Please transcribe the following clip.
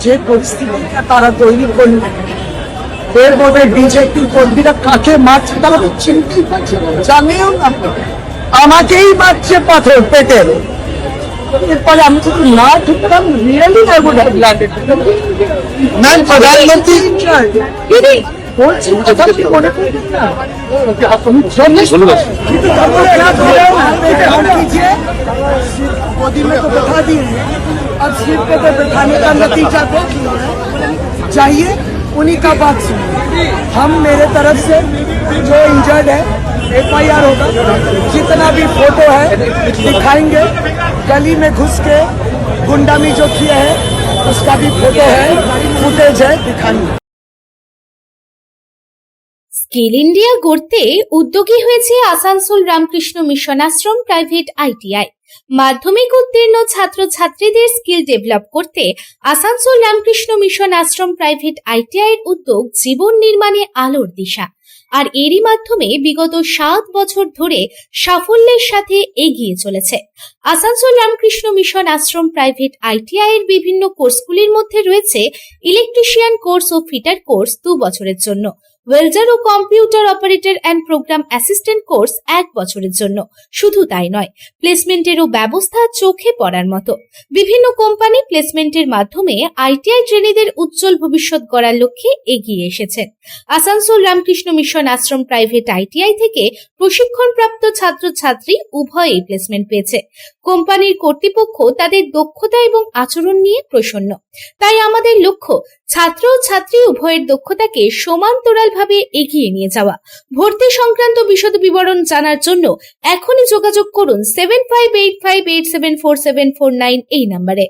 যে পরিস্থিতিটা তারা তৈরি করলো, এর মধ্যে বিজেপি কর্মীরা কাকে মারছে তারা তো চিনতেই পারছে না, জানেও না। আমাকেই মারছে পাথর পেটে। এরপরে আমি যদি না ঢুকতাম, really I would have landed. Ma'am, প্রধানমন্ত্রী বলছি কথা কি মনে করি না? मोदी में तो बैठा दिए, अब सीट पे तो बैठाने का नतीजा को चाहिए, उन्हीं का बात सुनिए। हम मेरे तरफ से जो इंजर्ड है FIR होगा, जितना भी फोटो है दिखाएंगे। गली में घुस के गुंडामी जो किया है उसका भी फोटो है, फुटेज है, दिखाएंगे। স্কিল ইন্ডিয়া গড়তে উদ্যোগী হয়েছে Asansol Ramakrishna Mission ashram private ITI। মাধ্যমিক উত্তীর্ণ ছাত্রছাত্রীদের স্কিল ডেভেলপ করতে Asansol Ramakrishna Mission ashram private ITI এর উদ্যোগ জীবন নির্মাণে আলোর দিশা। আর এরই মাধ্যমে বিগত 7 বছর ধরে সাফল্যের সাথে এগিয়ে চলেছে। Asansol Ramakrishna Mission ashram private ITI এর বিভিন্ন কোর্সগুলির মধ্যে রয়েছে ইলেকট্রিশিয়ান কোর্স ও ফিটার কোর্স 2 বছরের জন্য, ওয়েল্ডার ও computer operator and programme assistant course 1 বছরের জন্য। শুধু তাই নয়, প্লেসমেন্টেরও ব্যবস্থা চোখে পড়ার মতো। বিভিন্ন কোম্পানি প্লেসমেন্টের মাধ্যমে ITI ট্রেনিদের উজ্জ্বল ভবিষ্যৎ গড়ার লক্ষ্যে এগিয়ে এসেছেন। Asansol Ramakrishna Mission ashram private ITI থেকে প্রশিক্ষণপ্রাপ্ত ছাত্রছাত্রী উভয়েই প্লেসমেন্ট পেয়েছে। কোম্পানির কর্তৃপক্ষ তাদের দক্ষতা এবং আচরণ নিয়ে প্রসন্ন। তাই আমাদের লক্ষ্য ছাত্র ও ছাত্রী উভয়ের দক্ষতাকে সমান্তরালভাবে এগিয়ে নিয়ে যাওয়া। ভর্তি সংক্রান্ত বিশদ বিবরণ জানার জন্য এখনই যোগাযোগ করুন 7585874749 এই নম্বরে।